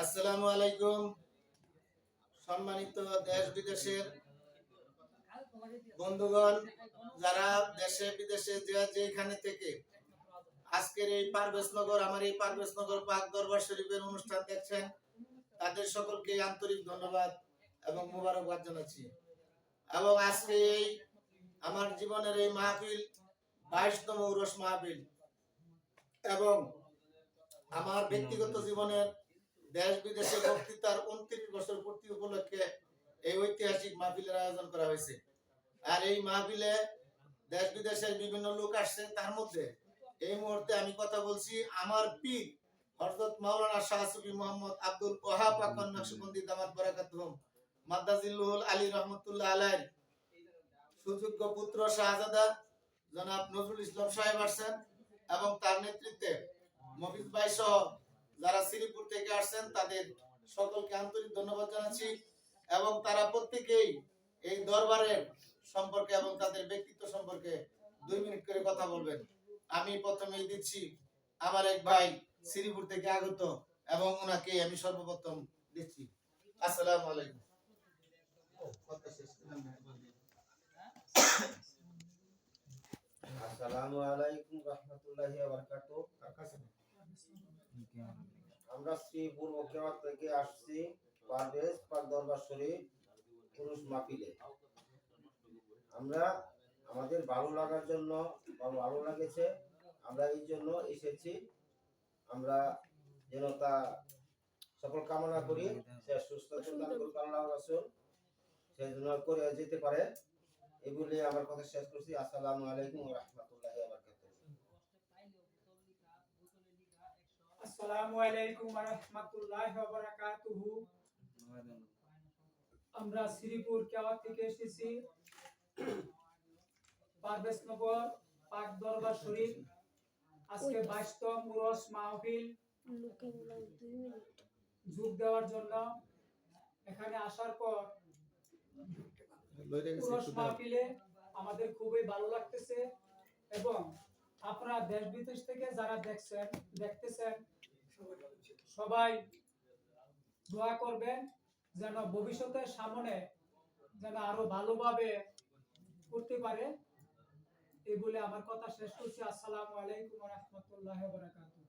আসসালামু আলাইকুম। সম্মানিত দেশ বিদেশের বন্ধুগণ, যারা দেশে বিদেশে যেখানে থেকে আজকের এই পারভেজনগর আমার এই পারভেজনগর পাক দরবার শরীফের অনুষ্ঠান দেখছেন, তাদের সকলকে আন্তরিক ধন্যবাদ এবং মোবারকবাদ জানাচ্ছি। এবং আজকে এই আমার জীবনের এই মাহফিল 22তম উরস মাহফিল এবং আমার ব্যক্তিগত জীবনের দেশ বিদেশে বক্তৃতার 29 বছর পূর্তি উপলক্ষে এই ঐতিহাসিক মাহফিলের আয়োজন করা হয়েছে। আর এই মাহফিলে দেশ বিদেশের বিভিন্ন লোক আসছে। তার মধ্যে এই মুহূর্তে আমি কথা বলছি আমার পীর হযরত মাওলানা শাহ সুফি মোহাম্মদ আব্দুল ওয়াহাব আখন নকশবন্দি দামাত বারাকাতুহুম মাদ্দাজিল্লুহুল আলী রহমাতুল্লাহ আলাইহির সুযোগ্য পুত্র শাহজাদা জনাব নজরুল ইসলাম সাহেব আসছেন এবং তার নেতৃত্বে মফিজ ভাই সহ যারা শ্রীপুর থেকে আসছেন তাদের সকলকে আন্তরিক ধন্যবাদ জানাচ্ছি। এবং তারা প্রত্যেকেই এই দরবারের সম্পর্কে এবং তাদের ব্যক্তিত্ব সম্পর্কে 2 মিনিট করে কথা বলবেন। আমি প্রথমেই দিচ্ছি আমার এক ভাই শ্রীপুর থেকে আগত এবং ওনাকে আমি সর্বপ্রথম দিচ্ছি। আসসালামু আলাইকুম। আসসালামু আলাইকুম রাহমাতুল্লাহি ওয়া বারাকাতুহু। আমরা শ্রীপুর ওকেওয়াত থেকে আসছি পারভেজ পাক দরবার শরীফ পুরুষ মাহফিলে। আমরা আমাদের ভালো লাগার জন্য ভালো লাগেছে, আমরা এই জন্য এসেছি। আমরা যেন তা সকল কামনা করি, সে সুস্থ প্রদান করুক আল্লাহ রাসূল, সে যেন করে যেতে পারে। এই বলে আমার কথা শেষ করছি। আসসালামু আলাইকুম ওয়া রাহমাতুল্লাহি ওয়া বারাকাতুহু। আসসালামু আলাইকুম ওয়া রাহমাতুল্লাহি ওয়া বারাকাতুহু। আমরা শ্রীপুর কেওয়াত থেকে এসেছি পারভেজনগর পাক দরবার শরীফ। আজকে 22তম উরস মাহফিল যোগ দেওয়ার জন্য এখানে আসার পর উরস মাহফিলে আমাদের খুবই ভালো লাগতেছে এবং আপনারা দেশ বিদেশ থেকে যারা দেখতেছেন সবাই দোয়া করবেন যেন ভবিষ্যতে সামনে যেন আরো ভালোভাবে করতে পারে। এই বলে আমার কথা শেষ করছি। আসসালামু আলাইকুম ওয়া রাহমাতুল্লাহি ওয়া বারাকাতুহু।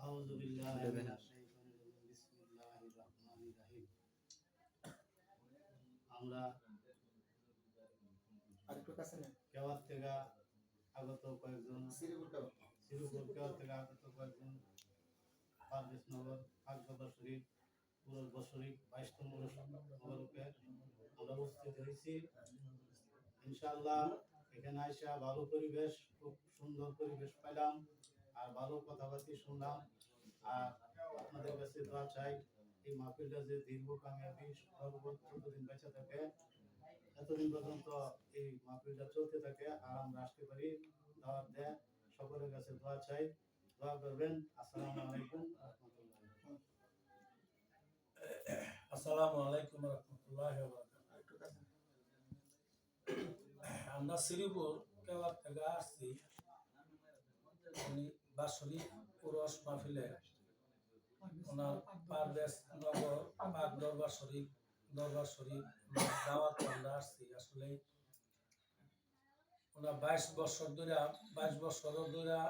আউযু বিল্লাহি মিনাশ শাইতানির রাজিম। বিসমিল্লাহির রাহমানির রাহিম। আমরা আরেকটু কাছে নেন। কেওয়াত থেকে আগত কয়েকজন শ্রীপুর কেওয়াত থেকে আগত কয়েকজন পারভেজনগর পাক দরবার শরীফ পুরুষ বছরিক 22তম উরস মোবারকে আমরা উপস্থিত হয়েছি। ইনশাআল্লাহ এখানে আইসা ভালো পরিবেশ, খুব সুন্দর পরিবেশ পেলাম আর ভালো কথাবার্তা শুনলাম। আর আপনাদের কাছে দোয়া চাই এই মাহফিলটা যে দীর্ঘ কামিয়াবি যতদিন বেঁচে থাকে এতদিন পর্যন্ত এই মাহফিলটা চলতে থাকে আর আমরা আসতে পারি। দাওয়াত দেয় সকলের কাছে দোয়া চাই, দোয়া করবেন। আসসালামু আলাইকুম ওয়া রাহমাতুল্লাহ। আসসালামু আলাইকুম ওয়া রাহমাতুল্লাহি ওয়া বারাকাতুহু। আমরা শ্রীপুর কেওয়াত থেকে আসছি বাৎসরিক উরস মাহফিলে ওনার পারভেজনগর পাক দরবার শরীফ দাওয়াত আমরা আসছি। আসলে ওনার 22 বছর ধরে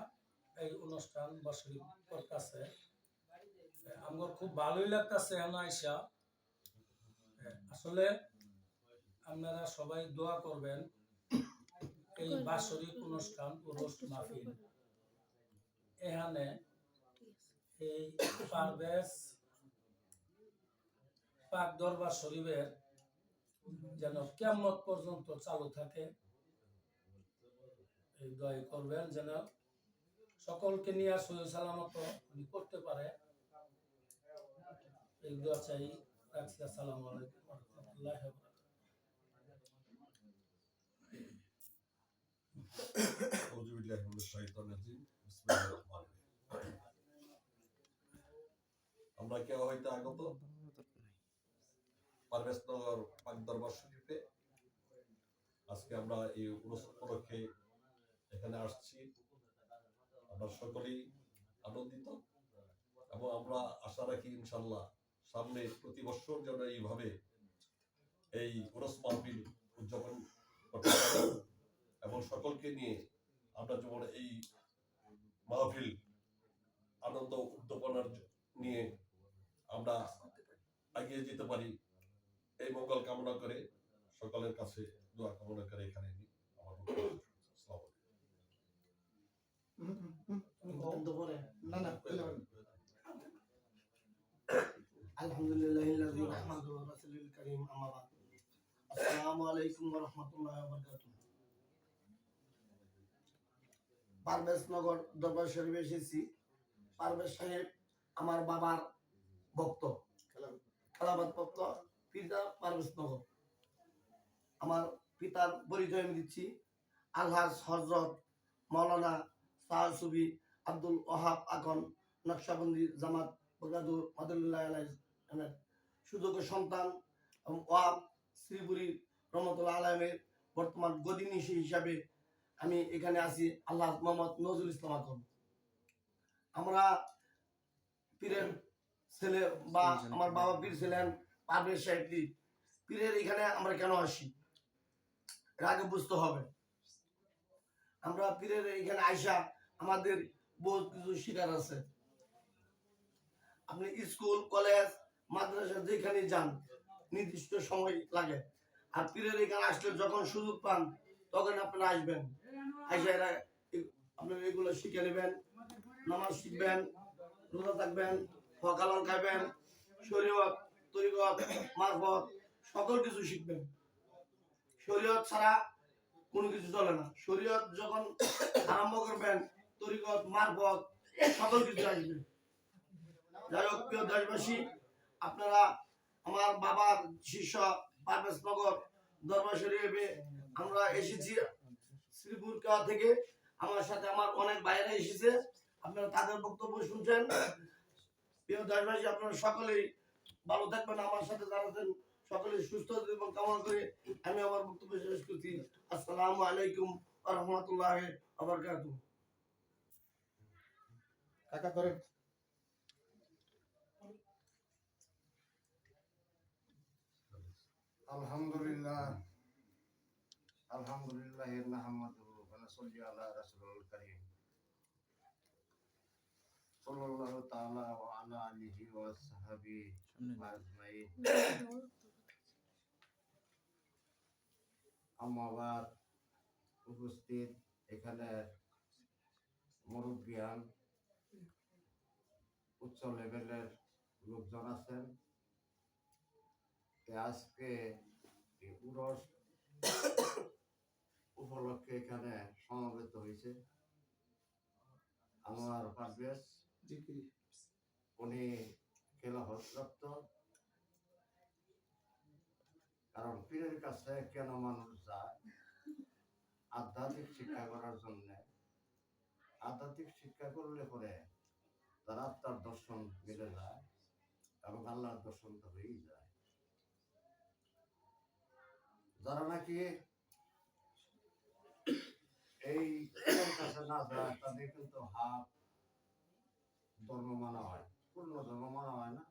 এই অনুষ্ঠান বাৎসরিক করতেছে। আমার খুব ভালোই লাগতেছে আইসা। আসলে আপনারা সবাই দোয়া করবেন এই বাৎসরিক অনুষ্ঠান উরস মাহফিল এখানে এই পারভেজ পাক দরবার শরীফের যেন কিয়ামত পর্যন্ত চালু থাকে। এই দোয়া করবেন যেন সকলকে নিয়ে সহি সালামত করতে পারে। এই দোয়া চাই রাখছি। আসসালামু আলাইকুম ওয়া রাহমাতুল্লাহি ওয়া বারাকাতুহু। আউযু বিল্লাহি মিনাশ শাইতানির রাজিম। বিসমিল্লাহির রহমানির রহিম। আমরা কেউ হইতে আগত পারভেজনগর পাক দরবার শরীফে আজকে আমরা এই উরস উপলক্ষে এখানে আসছি। আমরা সকলেই আনন্দিত এবং আমরা আশা রাখি ইনশাল্লাহ সামনে প্রতি বছর যেন এইভাবে এই উরস মাহফিল উদযাপন করতে পারি এবং সকলকে নিয়ে আমরা যেমন এই মাহফিল আনন্দ উদ্দীপনার নিয়ে আমরা এগিয়ে যেতে পারি এই মঙ্গল কামনা করে সকলের কাছে দোয়া কামনা করে এখানে আমার আলহামদুলিল্লাহিল্লাযী নাহমাদুহু ওয়া রাসূলুল কারীম আম্মা বাদ আসসালামু আলাইকুম ওয়া রাহমাতুল্লাহি ওয়া বারাকাতুহু পারভেজ নগর দরবার শরীফে এসেছি পারভেজ সাহেব আমার বাবার ভক্ত খেলাফত ভক্ত পিতা পারভেজ নগর আমার পিতার পরিচয় আমি দিচ্ছি আলহাজ হযরত মাওলানা সাহসুবি আব্দুল ওয়াহাব আকন নকশবন্দি জামাত বগাদুর মাদুল্লাহ আলাইহির সুযোগ্য সন্তান এবং ওয়াহাব শ্রীপুরী রহমতুল্লাহ আলমের বর্তমান গদিনী হিসাবে আমি এখানে আছি আল্লাহ মোহাম্মদ নজরুল ইসলাম আকন। আমরা পীরের ছেলে বা আমার বাবা পীর ছিলেন পারভেজ সাহেব পীরের এখানে আমরা কেন আসি এর আগে বুঝতে হবে। আমরা পীরের এখানে আইসা আমাদের বহুত কিছু শিকার আছে। আপনি স্কুল কলেজ মাদ্রাসা যেখানে যান নির্দিষ্ট সময় লাগে, আর পীরের এখানে আসলে যখন সুযোগ পান তখন আপনারা আসবেন, আইসা আপনারা এগুলো শিখে নেবেন, নামাজ শিখবেন, রোজা থাকবেন, ফকালন খাবেন, শরীয়ত তরিকত মারফত সকল কিছু শিখবেন। শরীয়ত ছাড়া কোনো কিছু চলে না। শরীয়ত যখন আরম্ভ করবেন তরিকত মারফত সকল কিছু আসবে। যাই হোক প্রিয় দেশবাসী, আপনারা আমার বাবার শিষ্য পারভেজ নগর দরবার শরীফে আমরা এসেছি শ্রীপুর কেওয়া থেকে। আমার সাথে আমার অনেক ভাইয়েরা এসেছে, আপনারা তাদের বক্তব্য শুনছেন। প্রিয় দেশবাসী, আপনারা সকলেই ভালো থাকবেন, আমার সাথে যারা আছেন সকলেই সুস্থ এবং কামনা করে আমি আমার বক্তব্য শেষ করছি। আসসালামু আলাইকুম ওয়া রাহমাতুল্লাহি ওয়া বারাকাতুহু। কাকা করেন। আলহামদুলিল্লাহ আলহামদুলিল্লাহ নাহমাদুহু ওয়া নুসাল্লি আলা রাসূলিল কারীম সাল্লাল্লাহু তাআলা ওয়া আলা আলিহি ওয়া সাহবিহি আজমাইন। আম্মা বাদ, উপস্থিত এখানে মুরব্বিয়ান উচ্চ লেভেলের লোকজন আছেন। আজকে এই উরস উপলক্ষে এখানে সমবেত হয়েছে। আমার পারভেজ উনি খেলাফত প্রাপ্ত, কারণ পীরের কাছে কেন মানুষ যায়? আধ্যাত্মিক শিক্ষা করার জন্য। আধ্যাত্মিক শিক্ষা করলে পরে তার আত্মার দর্শন মিলে যায় এবং আল্লাহর দর্শন তো হয়েই যায়। যারা নাকি এই কাছে না যায় তাদের কিন্তু হাফ ধর্ম মানা হয়, পূর্ণ ধর্ম মানা হয় না।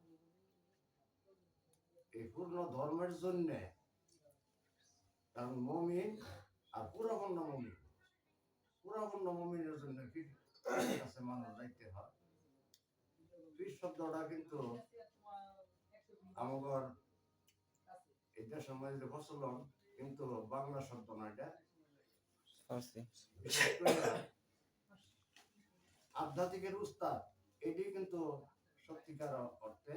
এই পূর্ণ ধর্মের জন্য, কারণ মুমিন আর পুরাপূর্ণ মুমিনের জন্য পীরের কাছে মানুষ যাইতে হয়। পীর শব্দটা কিন্তু আমাদের এটা সময় যে প্রচলন, কিন্তু বাংলা শব্দ না, এটা আধ্যাত্মিকের উস্তাদ। এটি কিন্তু সত্যিকার অর্থে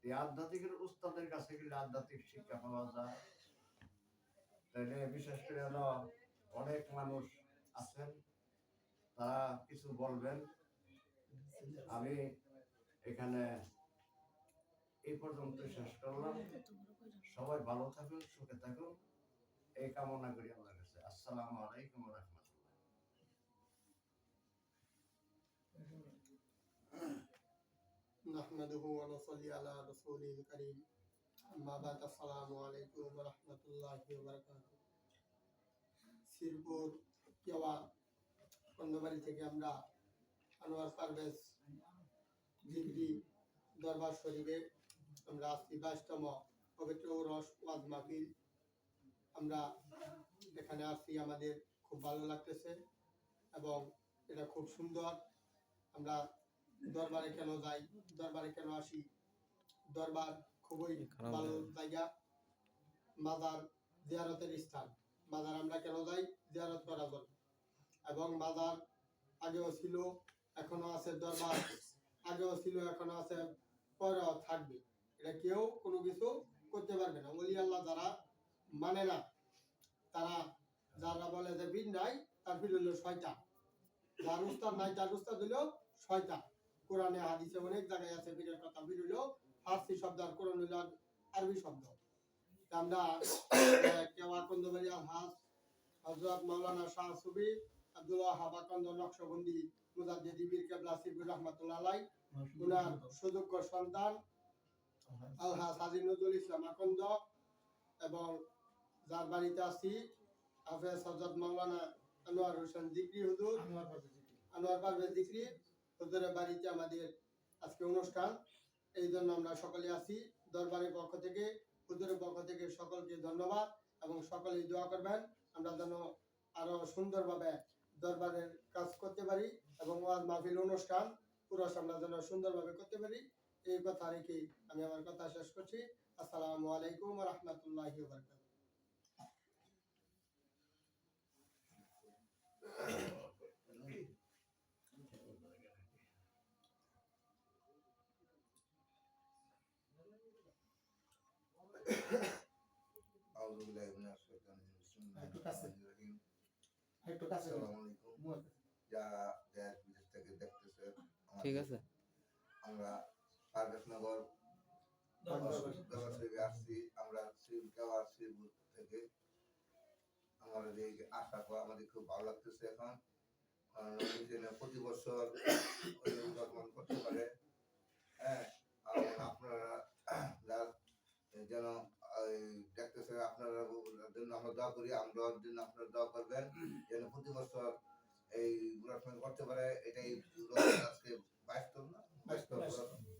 এই আধ্যাত্মিকের উস্তাদের কাছে গেলে আধ্যাত্মিক শিক্ষা পাওয়া যায়। তাইলে বিশেষ করে অনেক মানুষ আছেন, তারা কিছু বলবেন। আমি এখানে এই পর্যন্ত শেষ করলাম। সবাই ভালো থাকুন, সুখে থাকুন, এই কামনা করি আল্লাহর কাছে। আসসালামু আলাইকুম ওয়া রাহমাতুল্লাহ। নাহমাদুহু ওয়া নুসাল্লি আলা রাসূলিল কারীম আম্মা বাদ আসসালামু আলাইকুম ওয়া রাহমাতুল্লাহি ওয়া বারাকাতুহু। শ্রীপুর কেওয়া কন্দবাড়ি থেকে আমরা আনোয়ার পারভেজ জিগরি দরবার শরীফে আমরা আসছি 22তম পবিত্র উরস ওয়াজ মাহফিল। আমরা এখানে আসছি, আমাদের খুব ভালো লাগতেছে এবং এটা খুব সুন্দর। আমরা দরবারে কেন যাই, দরবারে কেন আসি? দরবার খুবই ভালো জায়গা, মাজার জিয়ারতের স্থান। মাজার আমরা কেন যাই? জিয়ারত করার জন্য। এবং মাজার আগেও ছিল, এখনো আছে। দরবার আগেও ছিল, এখনো আছে, পরেও থাকবে। এটা কেউ কোনো কিছু করতে পারবে না। ওলি আল্লাহ যারা মানে না, তারা যারা বলে যে বীর নাই, তার বীর হলো শয়তান। যার উস্তাদ নাই, তার উস্তাদ হলো শয়তান। কোরআনে হাদিসে অনেক জায়গায় আছে বীরের কথা। বীর হলো ফার্সি শব্দ, আর কোরআন হলো আরবি শব্দ। তা আমরা কেউ আকন্দবাড়ি আলহাজ হযরত মাওলানা শাহ সুবি আব্দুল্লাহ হাবাকন্দ নকশবন্দি মুজাদ্দিদি বীর কেবলা সিবুর রহমাতুল্লাহ আলাইহি, উনার সুযোগ্য সন্তান আলহাজ হাজী নজরুল ইসলাম আকন্দ, এবং যার বাড়িতে আছি হাফেজ হযরত মাওলানা আনোয়ার হোসেন জিকরি হুজুর, আনোয়ার পারভেজ জিকরি হুজুরের বাড়িতে আমাদের আজকে অনুষ্ঠান। এই জন্য আমরা সকলে আছি। দরবারের পক্ষ থেকে, হুজুরের পক্ষ থেকে সকলকে ধন্যবাদ, এবং সকলেই দোয়া করবেন আমরা যেন আরো সুন্দরভাবে দরবারের কাজ করতে পারি, এবং ওয়াজ মাহফিল অনুষ্ঠান পুরো আমরা যেন সুন্দরভাবে করতে পারি। এই কথা রেখে আমি আমার কথা শেষ করছি। আসসালামু আলাইকুম ওয়া রাহমাতুল্লাহি ওয়া বারাকাতুহু। আউযু বিল্লাহি মিনাশ শাইতানির রাজিম। একটু কাছে। বিসমিল্লাহির রহমানির রহিম। একটু কাছে আসসালামু আলাইকুম। যারা দেশ বিদেশ থেকে দেখতেছে, ঠিক আছে। আমরা পারভেজনগর দরবার শরীফে আসছি। আমরা শ্রীকাওয়ার শ্রীপুর থেকে আমাদের এই আশা করা আমাদের খুব ভালো লাগতেছে। এখন প্রতি বছর উদযাপন করতে পারে। হ্যাঁ, আর আপনারা যেন দেখতেছে, আপনারা জন্য আমরা দোয়া করি, আমরা জন্য আপনারা দোয়া করবেন যেন প্রতি বছর এই উদযাপন করতে পারে। এটাই আজকে 22তম না 22তম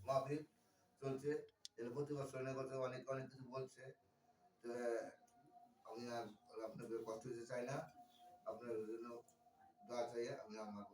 মাহফিল চলছে। যেন প্রতি বছর অনেক অনেক কিছু বলছে। তো আমি আর আপনাদের কষ্ট দিতে চাই না, আপনাদের জন্য দোয়া চাই। আমি আমার